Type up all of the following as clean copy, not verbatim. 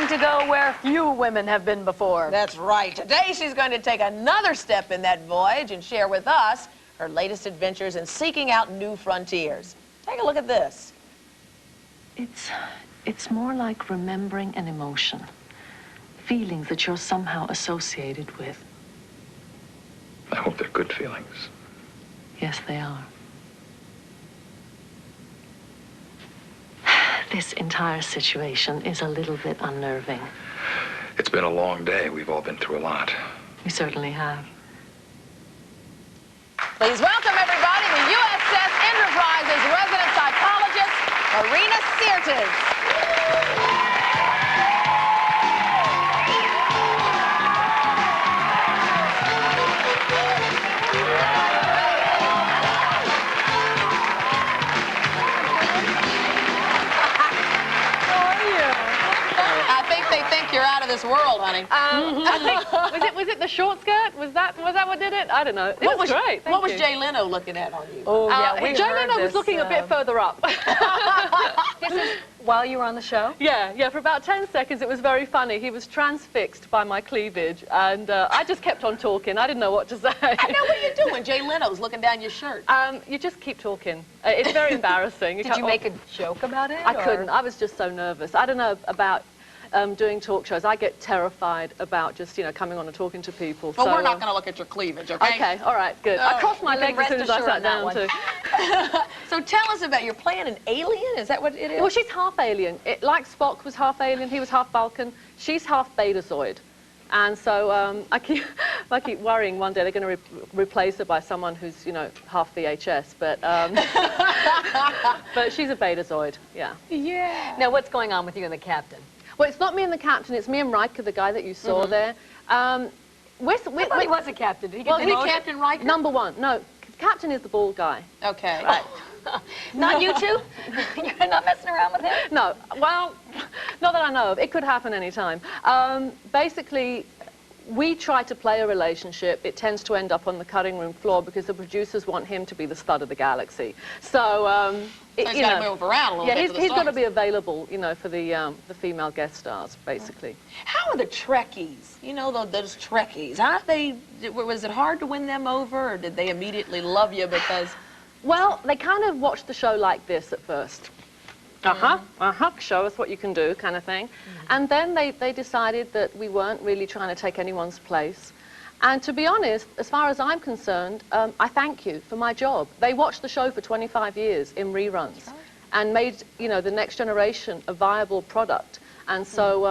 going to go where few women have been before. That's right. Today she's going to take another step in that voyage and share with us her latest adventures in seeking out new frontiers. Take a look at this. It's more like remembering an emotion, feelings that you're somehow associated with. I hope they're good feelings. Yes, they are. This entire situation is a little bit unnerving. It's been a long day. We've all been through a lot. We certainly have. Please welcome everybody the USS Enterprise's resident psychologist, Marina Sirtis. They think you're out of this world, honey. I think, was it the short skirt? Was that what did it? I don't know. It was great. What was Jay Leno looking at on you? Oh, yeah, Jay Leno was looking a bit further up. This is while you were on the show? Yeah, for about 10 seconds it was very funny. He was transfixed by my cleavage, and I just kept on talking. I didn't know what to say. I know what are you doing. Jay Leno's looking down your shirt. You just keep talking. It's very embarrassing. Did you make a joke about it? I couldn't. I was just so nervous. I don't know about doing talk shows. I get terrified about just, coming on and talking to people. Well, we're not going to look at your cleavage, okay? Okay, all right, good. I crossed my legs as soon as I sat down, too. So tell us about, you're playing an alien? Is that what it is? Well, she's half alien. Like Spock was half alien, he was half Vulcan. She's half Betazoid. And so I keep worrying one day they're going to replace her by someone who's, half VHS. But, but she's a Betazoid, yeah. Yeah. Now, what's going on with you and the captain? Well, it's not me and the captain, it's me and Riker, the guy that you saw there. I thought he was a captain. Did he get well, Captain Riker? Number one. No, captain is the bald guy. Okay. Right. Not you two? You're not messing around with him? No, well, not that I know of. It could happen any time. Basically, we try to play a relationship. It tends to end up on the cutting room floor because the producers want him to be the stud of the galaxy. So, he's got to move around a little bit. Yeah, he's got to be available, for the female guest stars, basically. How are the Trekkies? Those Trekkies. Was it hard to win them over, or did they immediately love you because? Well, they kind of watched the show like this at first. Show us what you can do, kind of thing. And then they decided that we weren't really trying to take anyone's place. And to be honest, as far as I'm concerned, I thank you for my job. They watched the show for 25 years in reruns and made, the next generation a viable product. And so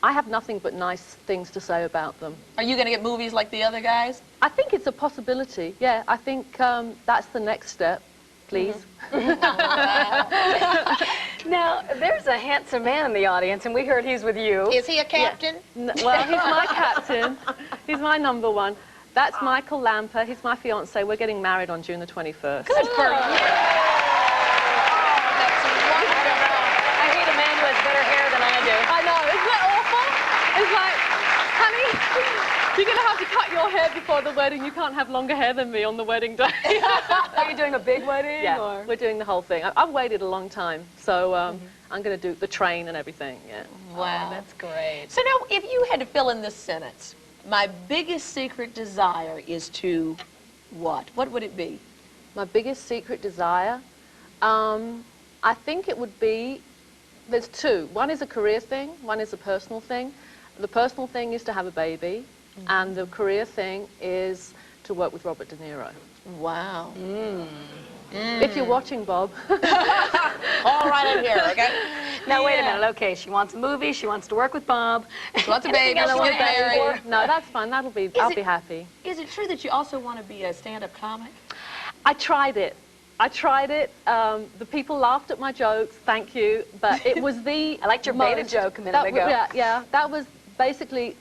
I have nothing but nice things to say about them. Are you going to get movies like the other guys? I think it's a possibility, yeah. I think that's the next step. Please. Now, there's a handsome man in the audience, and we heard he's with you. Is he a captain? Yeah. Well, he's my captain. He's my number one. That's Michael Lamper. He's my fiancé. We're getting married on June the 21st. Good for you. That's wonderful. I hate a man who has better hair than I do. I know. Isn't that awful? It's like, honey, you're going to have to cut your hair before the wedding. You can't have longer hair than me on the wedding day. Are you doing a big wedding? Yeah, or? we're doing the whole thing. I've waited a long time, so I'm going to do the train and everything, yeah. Wow. Oh, that's great. So now, if you had to fill in this sentence, my biggest secret desire is to what? What would it be? My biggest secret desire? I think it would be, there's two. One is a career thing, one is a personal thing. The personal thing is to have a baby, and the career thing is to work with Robert De Niro. Wow. If you're watching, Bob. All right, I'm here, okay? Now, wait a minute. Okay, she wants a movie. She wants to work with Bob. She wants a baby. She wants to get married. No, that's fine. I'll be happy. Is it true that you also want to be a stand-up comic? I tried it. The people laughed at my jokes. Thank you. But it was the I liked your beta joke a minute ago. Yeah. That was basically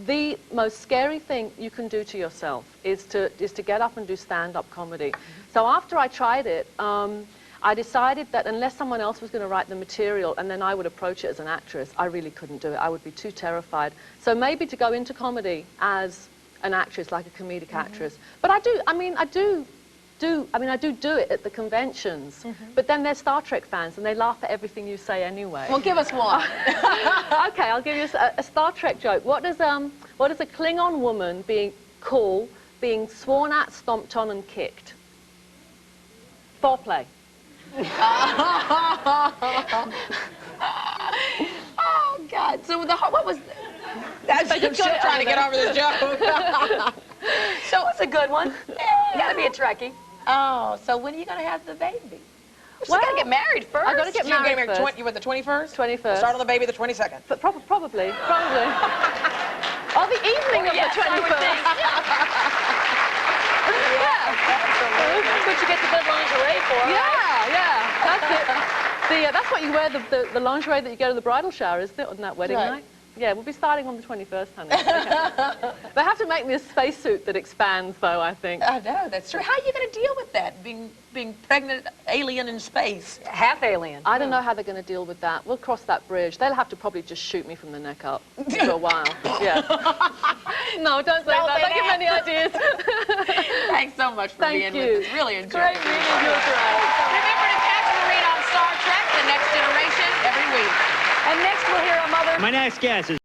the most scary thing you can do to yourself is to get up and do stand-up comedy. So after I tried it, I decided that unless someone else was going to write the material and then I would approach it as an actress, I really couldn't do it. I would be too terrified. So maybe to go into comedy as an actress, like a comedic actress. But I do do it at the conventions, but then they're Star Trek fans and they laugh at everything you say anyway. Well, give us one. Okay, I'll give you a Star Trek joke. What does a Klingon woman being sworn at, stomped on, and kicked? Foreplay. Oh, God. So what was... I'm still trying to get over the joke. So That's a good one. You gotta be a Trekkie. Oh, so when are you going to have the baby? She's gotta get married first. I gotta get married first. You were the 21st? 21st. Start on the baby the 22nd. But probably. Or the evening of the 21st. That's what you get the good lingerie for, right? Yeah, that's it. That's what you wear, the lingerie that you go to the bridal shower, isn't it, on that wedding night? Yeah, we'll be starting on the 21st, honey. Okay. They have to make me a spacesuit that expands, though, I think. I know, that's true. How are you going to deal with that, being pregnant alien in space? Half alien. I don't know how they're going to deal with that. We'll cross that bridge. They'll have to probably just shoot me from the neck up for a while. Yeah. No, don't say that. Don't give me any ideas. Thanks so much for being with us. Really enjoyed it. Great meeting you. Remember to catch Marina on Star Trek, The Next Generation, every week. And next we'll hear a mother. My next guest is